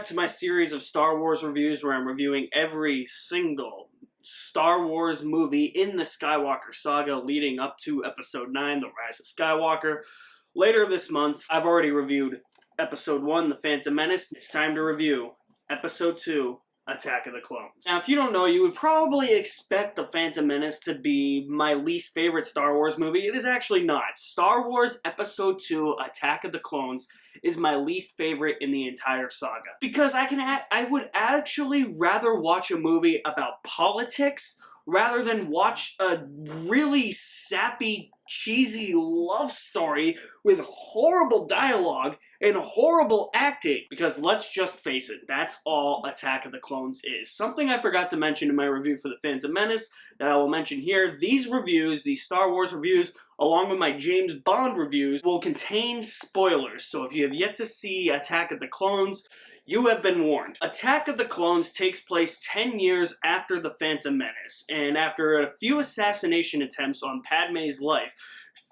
back to my series of Star Wars reviews where I'm reviewing every single Star Wars movie in the Skywalker saga leading up to Episode 9, The Rise of Skywalker. Later this month, I've already reviewed Episode 1, The Phantom Menace. It's time to review Episode 2, Attack of the Clones. Now, if you don't know, you would probably expect The Phantom Menace to be my least favorite Star Wars movie. It is actually not. Star Wars Episode 2, Attack of the Clones is my least favorite in the entire saga. Because I would actually rather watch a movie about politics rather than watch a really sappy, cheesy love story with horrible dialogue and horrible acting. Because let's just face it, that's all Attack of the Clones is. Something I forgot to mention in my review for The Phantom Menace that I will mention here, these reviews, these Star Wars reviews, along with my James Bond reviews, will contain spoilers. So if you have yet to see Attack of the Clones, you have been warned. Attack of the Clones takes place 10 years after The Phantom Menace, and after a few assassination attempts on Padmé's life,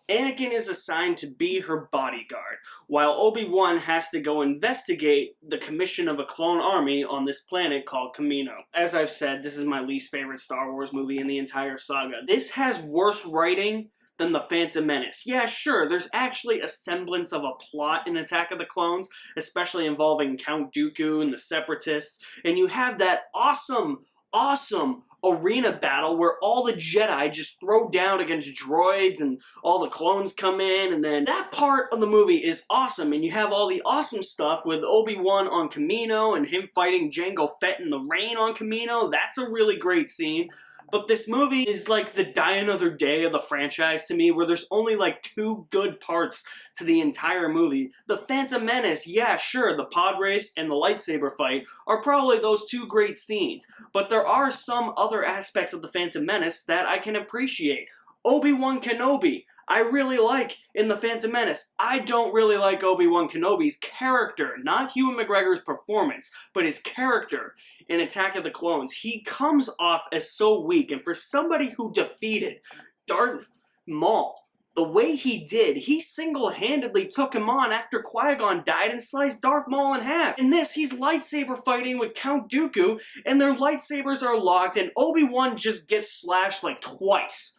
Anakin is assigned to be her bodyguard, while Obi-Wan has to go investigate the commission of a clone army on this planet called Kamino. As I've said, this is my least favorite Star Wars movie in the entire saga. This has worse writing than The Phantom Menace. Yeah, sure, there's actually a semblance of a plot in Attack of the Clones, especially involving Count Dooku and the Separatists, and you have that awesome arena battle where all the Jedi just throw down against droids and all the clones come in, and then that part of the movie is awesome, and you have all the awesome stuff with Obi-Wan on Kamino and him fighting Jango Fett in the rain on Kamino. That's a really great scene. But this movie is like the Die Another Day of the franchise to me, where there's only like 2 good parts to the entire movie. The Phantom Menace, yeah, sure, the pod race and the lightsaber fight are probably those 2 great scenes, but there are some other aspects of the Phantom Menace that I can appreciate. Obi-Wan Kenobi, I really like in The Phantom Menace. I don't really like Obi-Wan Kenobi's character, not Ewan McGregor's performance, but his character in Attack of the Clones. He comes off as so weak, and for somebody who defeated Darth Maul the way he did, he single-handedly took him on after Qui-Gon died and sliced Darth Maul in half. In this, he's lightsaber fighting with Count Dooku, and their lightsabers are locked, and Obi-Wan just gets slashed like twice.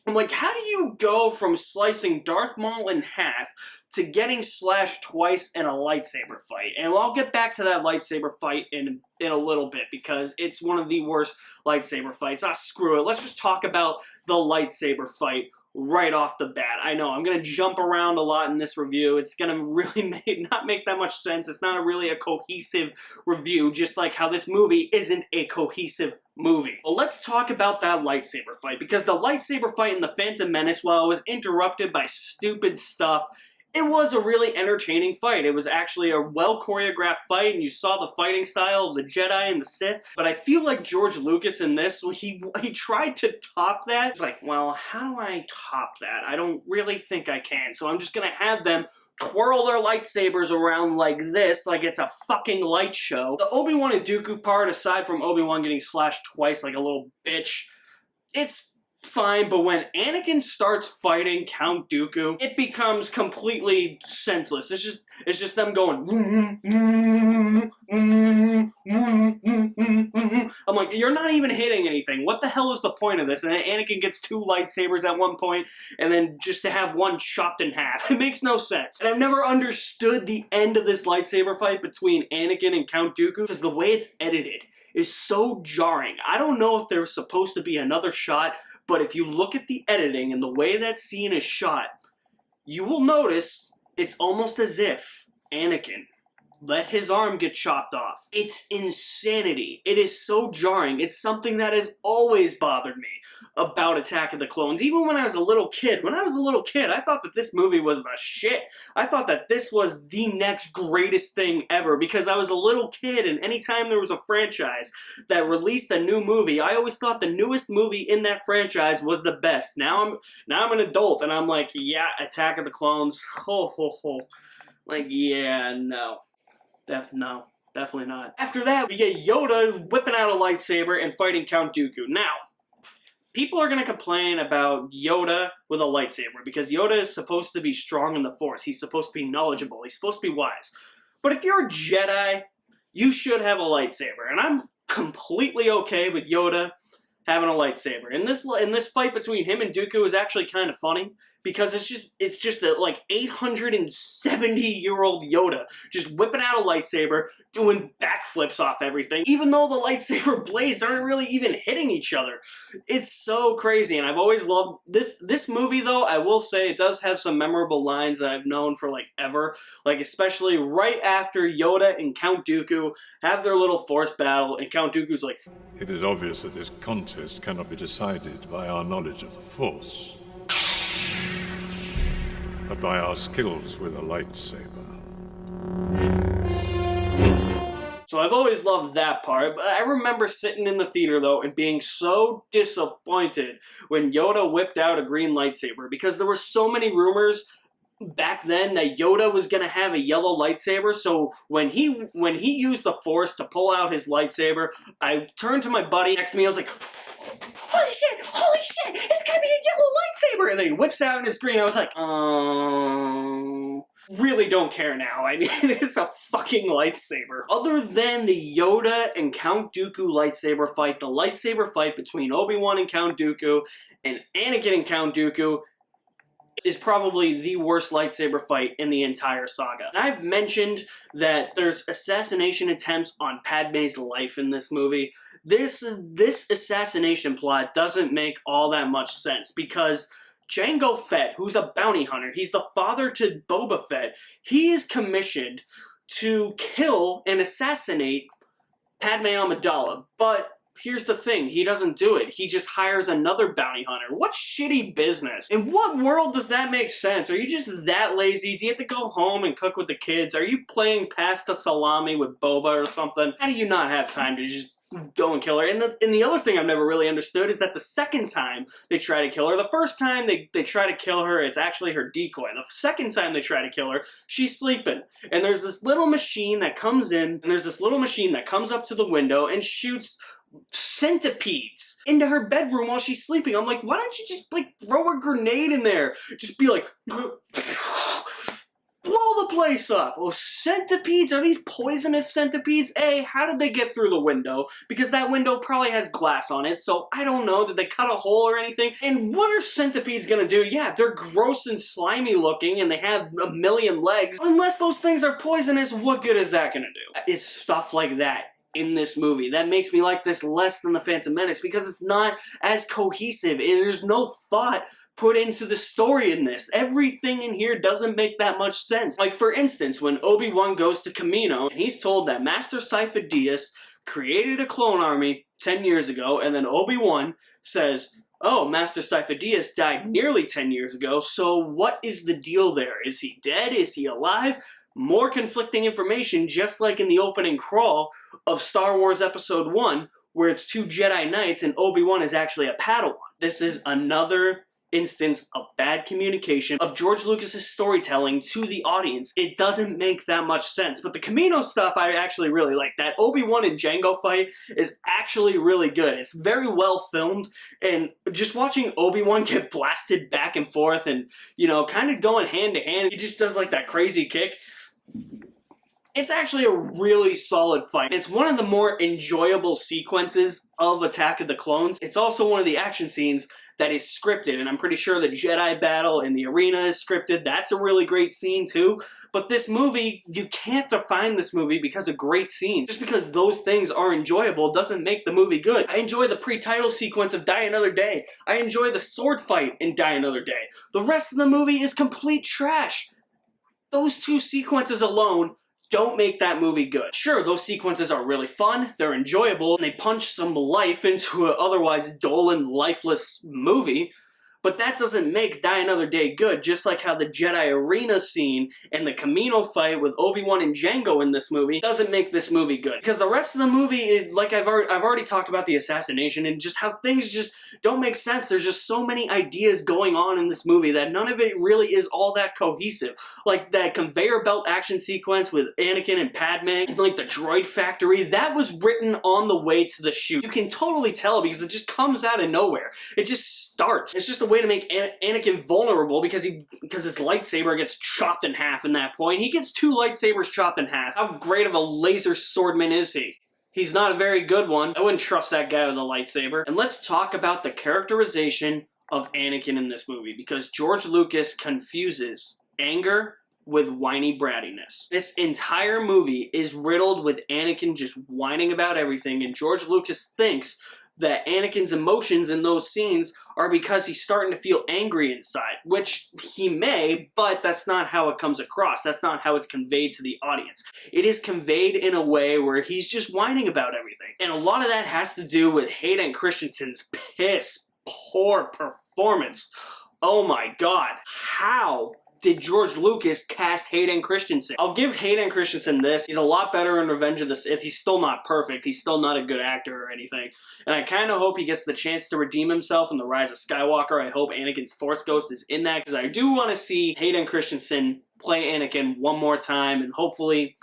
I'm like, how do you go from slicing Darth Maul in half to getting slashed twice in a lightsaber fight? And I'll get back to that lightsaber fight in a little bit, because it's one of the worst lightsaber fights. Screw it. Let's just talk about the lightsaber fight right off the bat. I know, I'm going to jump around a lot in this review. It's going to really not make that much sense. It's not really a cohesive review, just like how this movie isn't a cohesive movie. Well, let's talk about that lightsaber fight, because the lightsaber fight in The Phantom Menace, while it was interrupted by stupid stuff, it was a really entertaining fight. It was actually a well-choreographed fight, and you saw the fighting style of the Jedi and the Sith. But I feel like George Lucas in this, he tried to top that. It's like, well, how do I top that? I don't really think I can, so I'm just gonna have them twirl their lightsabers around like this, like it's a fucking light show. The Obi-Wan and Dooku part, aside from Obi-Wan getting slashed twice like a little bitch, it's fine, but when Anakin starts fighting Count Dooku, it becomes completely senseless. It's just them going. I'm like, you're not even hitting anything. What the hell is the point of this? And then Anakin gets 2 lightsabers at one point, and then just to have one chopped in half. It makes no sense. And I've never understood the end of this lightsaber fight between Anakin and Count Dooku, because the way it's edited is so jarring. I don't know if there's supposed to be another shot, but if you look at the editing and the way that scene is shot, you will notice it's almost as if Anakin let his arm get chopped off. It's insanity. It is so jarring. It's something that has always bothered me about Attack of the Clones. Even when I was a little kid. When I was a little kid, I thought that this movie was the shit. I thought that this was the next greatest thing ever, because I was a little kid, and anytime there was a franchise that released a new movie, I always thought the newest movie in that franchise was the best. Now I'm an adult, and I'm like, yeah, Attack of the Clones. Ho ho ho. Like, yeah, no. No, definitely not. After that, we get Yoda whipping out a lightsaber and fighting Count Dooku. Now, people are going to complain about Yoda with a lightsaber, because Yoda is supposed to be strong in the Force. He's supposed to be knowledgeable. He's supposed to be wise. But if you're a Jedi, you should have a lightsaber. And I'm completely okay with Yoda having a lightsaber. And this fight between him and Dooku is actually kind of funny because it's just a like 870-year-old Yoda just whipping out a lightsaber, doing backflips off everything, even though the lightsaber blades aren't really even hitting each other. It's so crazy, and I've always loved this movie. Though I will say it does have some memorable lines that I've known for like ever, like especially right after Yoda and Count Dooku have their little Force battle, and Count Dooku's like, "It is obvious that this contest cannot be decided by our knowledge of the Force, but by our skills with a lightsaber." So I've always loved that part, but I remember sitting in the theater, though, and being so disappointed when Yoda whipped out a green lightsaber, because there were so many rumors back then that Yoda was going to have a yellow lightsaber. So when he used the Force to pull out his lightsaber, I turned to my buddy next to me, I was like, holy shit, it's going to be a yellow lightsaber! And then he whips out and it's green. I was like, really don't care now. I mean, it's a fucking lightsaber. Other than the Yoda and Count Dooku lightsaber fight, the lightsaber fight between Obi-Wan and Count Dooku and Anakin and Count Dooku is probably the worst lightsaber fight in the entire saga. And I've mentioned that there's assassination attempts on Padme's life in this movie. This assassination plot doesn't make all that much sense because Jango Fett, who's a bounty hunter, he's the father to Boba Fett, he is commissioned to kill and assassinate Padme Amidala, but here's the thing, he doesn't do it. He just hires another bounty hunter. What shitty business? In what world does that make sense? Are you just that lazy? Do you have to go home and cook with the kids? Are you playing pasta salami with Boba or something? How do you not have time to just go and kill her? And the other thing I've never really understood is that the second time they try to kill her, the first time they try to kill her, it's actually her decoy. The second time they try to kill her, she's sleeping. And there's this little machine that comes in, and there's this little machine that comes up to the window and shoots centipedes into her bedroom while she's sleeping. I'm like, why don't you just like throw a grenade in there? Just be like, blow the place up. Well, centipedes, are these poisonous centipedes? A, how did they get through the window? Because that window probably has glass on it, so I don't know, did they cut a hole or anything? And what are centipedes gonna do? Yeah, they're gross and slimy looking and they have a million legs. Unless those things are poisonous, what good is that gonna do? It's stuff like that in this movie that makes me like this less than The Phantom Menace, because it's not as cohesive. There's no thought put into the story in this. Everything in here doesn't make that much sense. Like, for instance, when Obi-Wan goes to Kamino, and he's told that Master Sifo Dyas created a clone army 10 years ago, and then Obi-Wan says, oh, Master Sifo Dyas died nearly 10 years ago, so what is the deal there? Is he dead? Is he alive? More conflicting information, just like in the opening crawl of Star Wars Episode 1, where it's two Jedi Knights and Obi-Wan is actually a Padawan. This is another instance of bad communication of George Lucas's storytelling to the audience. It doesn't make that much sense. But the Kamino stuff I actually really like. That Obi-Wan and Jango fight is actually really good. It's very well filmed, and just watching Obi-Wan get blasted back and forth and, you know, kind of going hand to hand, he just does like that crazy kick. It's actually a really solid fight. It's one of the more enjoyable sequences of Attack of the Clones. It's also one of the action scenes that is scripted, and I'm pretty sure the Jedi battle in the arena is scripted. That's a really great scene too. But this movie, you can't define this movie because of great scenes. Just because those things are enjoyable doesn't make the movie good. I enjoy the pre-title sequence of Die Another Day. I enjoy the sword fight in Die Another Day. The rest of the movie is complete trash. Those two sequences alone don't make that movie good. Sure, those sequences are really fun, they're enjoyable, and they punch some life into an otherwise dull and lifeless movie, but that doesn't make Die Another Day good, just like how the Jedi arena scene and the Kamino fight with Obi-Wan and Jango in this movie doesn't make this movie good. Because the rest of the movie, like I've already talked about the assassination and just how things just don't make sense. There's just so many ideas going on in this movie that none of it really is all that cohesive. Like that conveyor belt action sequence with Anakin and Padme, and like the droid factory, that was written on the way to the shoot. You can totally tell because it just comes out of nowhere. It just starts. It's just a way way to make Anakin vulnerable because his lightsaber gets chopped in half in that point. He gets 2 lightsabers chopped in half. How great of a laser swordman is he? He's not a very good one. I wouldn't trust that guy with a lightsaber. And let's talk about the characterization of Anakin in this movie, because George Lucas confuses anger with whiny brattiness. This entire movie is riddled with Anakin just whining about everything, and George Lucas thinks that Anakin's emotions in those scenes are because he's starting to feel angry inside, which he may, but that's not how it comes across. That's not how it's conveyed to the audience. It is conveyed in a way where he's just whining about everything. And a lot of that has to do with Hayden Christensen's piss poor performance. Oh my god. How did George Lucas cast Hayden Christensen? I'll give Hayden Christensen this. He's a lot better in Revenge of the Sith. He's still not perfect. He's still not a good actor or anything. And I kind of hope he gets the chance to redeem himself in The Rise of Skywalker. I hope Anakin's Force Ghost is in that, because I do want to see Hayden Christensen play Anakin one more time and hopefully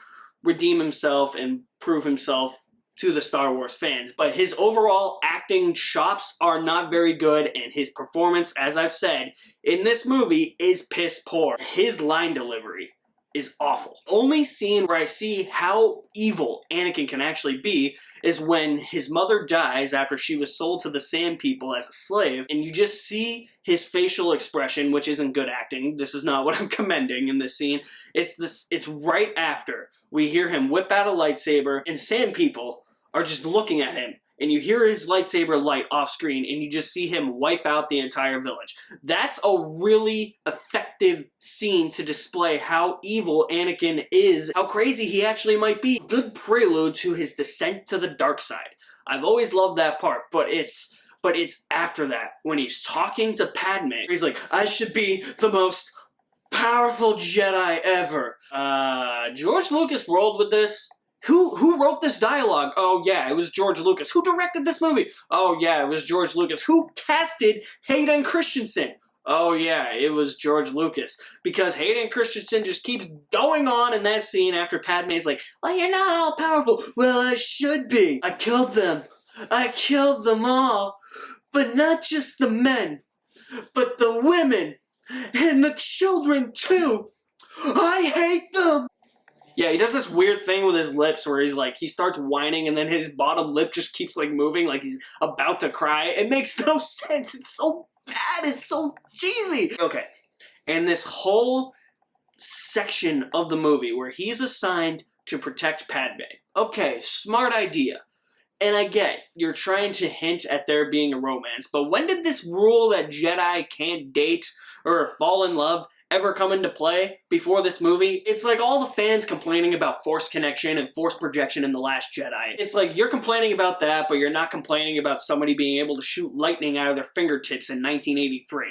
redeem himself and prove himself to the Star Wars fans. But his overall acting chops are not very good, and his performance, as I've said, in this movie is piss poor. His line delivery is awful. Only scene where I see how evil Anakin can actually be is when his mother dies after she was sold to the Sand People as a slave, and you just see his facial expression, which isn't good acting. This is not what I'm commending in this scene. It's right after we hear him whip out a lightsaber, and Sand People are just looking at him, and you hear his lightsaber light off screen, and you just see him wipe out the entire village. That's a really effective scene to display how evil Anakin is, how crazy he actually might be. Good prelude to his descent to the dark side. I've always loved that part, but it's after that, when he's talking to Padme. He's like, I should be the most powerful Jedi ever. George Lucas rolled with this. Who wrote this dialogue? Oh yeah, it was George Lucas. Who directed this movie? Oh yeah, it was George Lucas. Who casted Hayden Christensen? Oh yeah, it was George Lucas. Because Hayden Christensen just keeps going on in that scene after Padme's like, well, you're not all powerful. Well, I should be. I killed them. I killed them all. But not just the men, but the women and the children too. I hate them. Yeah, he does this weird thing with his lips where he's like, he starts whining and then his bottom lip just keeps like moving like he's about to cry. It makes no sense. It's so bad. It's so cheesy. Okay, and this whole section of the movie where he's assigned to protect Padme. Okay, smart idea. And I get, you're trying to hint at there being a romance, but when did this rule that Jedi can't date or fall in love ever come into play before this movie? It's like all the fans complaining about Force connection and Force projection in The Last Jedi. It's like you're complaining about that, but you're not complaining about somebody being able to shoot lightning out of their fingertips in 1983.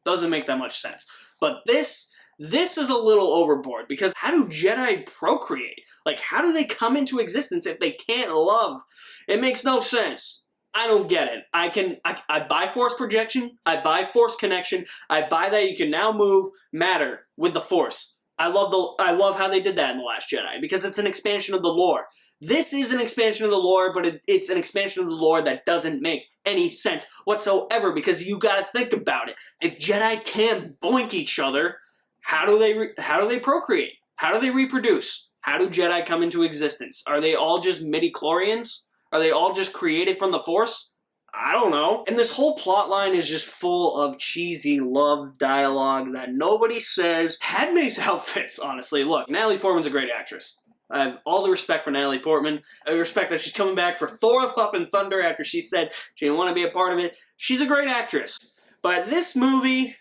Doesn't make that much sense. But this is a little overboard, because how do Jedi procreate? Like, how do they come into existence if they can't love? It makes no sense. I don't get it. I buy Force projection, I buy Force connection, I buy that you can now move matter with the Force. I love how they did that in The Last Jedi, because it's an expansion of the lore. This is an expansion of the lore, but it's an expansion of the lore that doesn't make any sense whatsoever, because you gotta think about it. If Jedi can't boink each other, how do they procreate? How do they reproduce? How do Jedi come into existence? Are they all just midi-chlorians? Are they all just created from the Force? I don't know. And this whole plot line is just full of cheesy love dialogue that nobody says. Padme's outfits, honestly. Look, Natalie Portman's a great actress. I have all the respect for Natalie Portman. I respect that she's coming back for Thor Love and Thunder after she said she didn't want to be a part of it. She's a great actress. But this movie,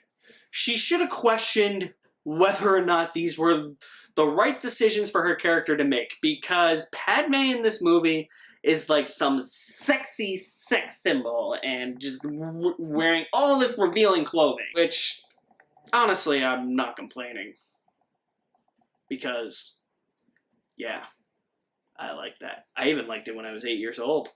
she should have questioned whether or not these were the right decisions for her character to make. Because Padme in this movie is like some sexy sex symbol and just wearing all this revealing clothing. Which, honestly, I'm not complaining. Because, yeah, I like that. I even liked it when I was 8 years old.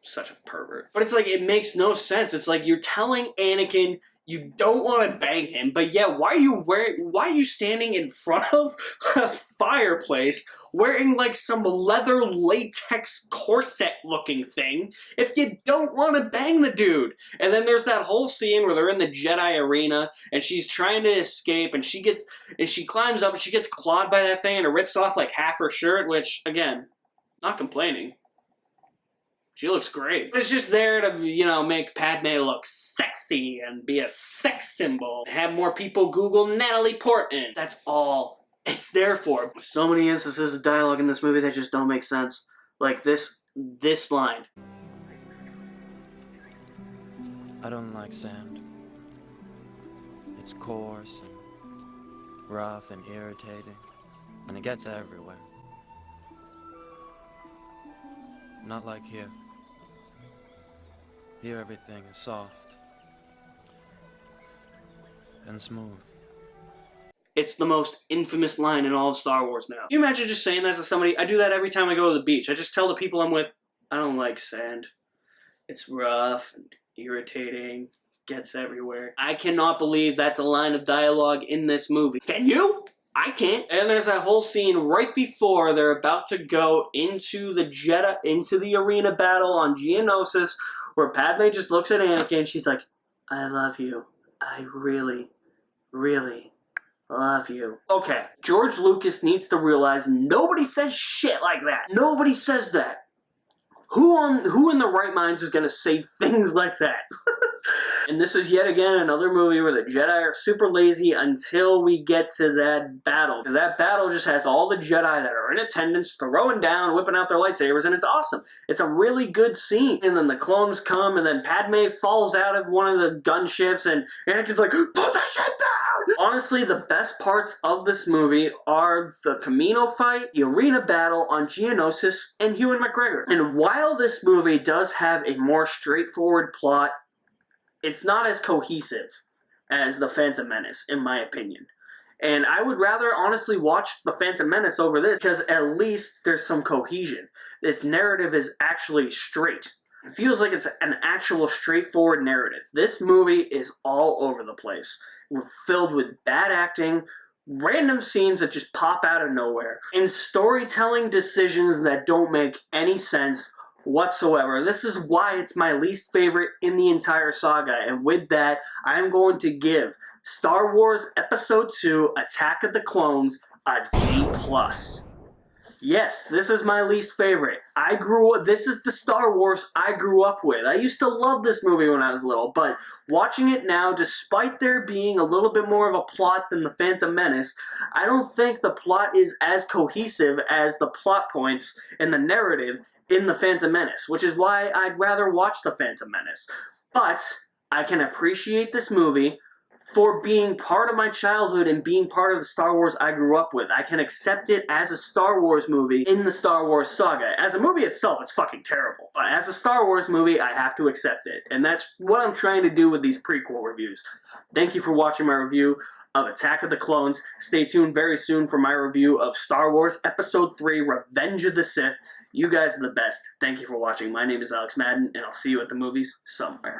Such a pervert. But it's like, it makes no sense. It's like you're telling Anakin You don't want to bang him, but yeah, why are you standing in front of a fireplace wearing like some leather latex corset looking thing if you don't want to bang the dude? And then there's that whole scene where they're in the Jedi arena and she's trying to escape and she climbs up and she gets clawed by that thing and it rips off like half her shirt, which again, not complaining. She looks great. It's just there to, you know, make Padme look sexy and be a sex symbol. Have more people Google Natalie Portman. That's all it's there for. So many instances of dialogue in this movie that just don't make sense. Like this line. I don't like sand. It's coarse and rough and irritating, and it gets everywhere. Not like here. Here everything is soft and smooth. It's the most infamous line in all of Star Wars now. Can you imagine just saying that to somebody? I do that every time I go to the beach. I just tell the people I'm with, I don't like sand. It's rough and irritating, gets everywhere. I cannot believe that's a line of dialogue in this movie. Can you? I can't. And there's that whole scene right before they're about to go into the arena battle on Geonosis, where Padme just looks at Anakin and she's like, I love you. I really, really love you. Okay, George Lucas needs to realize nobody says shit like that. Nobody says that. Who in their right minds is gonna say things like that? And this is yet again another movie where the Jedi are super lazy until we get to that battle. Because that battle just has all the Jedi that are in attendance throwing down, whipping out their lightsabers, and it's awesome. It's a really good scene. And then the clones come, and then Padme falls out of one of the gunships, and Anakin's like, put that shit down! Honestly, the best parts of this movie are the Camino fight, the arena battle on Geonosis, and Ewan McGregor. And while this movie does have a more straightforward plot, it's not as cohesive as The Phantom Menace, in my opinion. And I would rather honestly watch The Phantom Menace over this, because at least there's some cohesion. Its narrative is actually straight. It feels like it's an actual straightforward narrative. This movie is all over the place. We're filled with bad acting, random scenes that just pop out of nowhere, and storytelling decisions that don't make any sense whatsoever. This is why it's my least favorite in the entire saga, and with that, I'm going to give Star Wars Episode 2 Attack of the Clones a D+. Yes, this is my least favorite. This is the Star Wars I grew up with. I used to love this movie when I was little, but watching it now, despite there being a little bit more of a plot than The Phantom Menace, I don't think the plot is as cohesive as the plot points in the narrative in The Phantom Menace, which is why I'd rather watch The Phantom Menace. But I can appreciate this movie for being part of my childhood and being part of the Star Wars I grew up with. I can accept it as a Star Wars movie in the Star Wars saga. As a movie itself, it's fucking terrible. But as a Star Wars movie, I have to accept it. And that's what I'm trying to do with these prequel reviews. Thank you for watching my review of Attack of the Clones. Stay tuned very soon for my review of Star Wars Episode 3, Revenge of the Sith. You guys are the best. Thank you for watching. My name is Alex Madden, and I'll see you at the movies somewhere.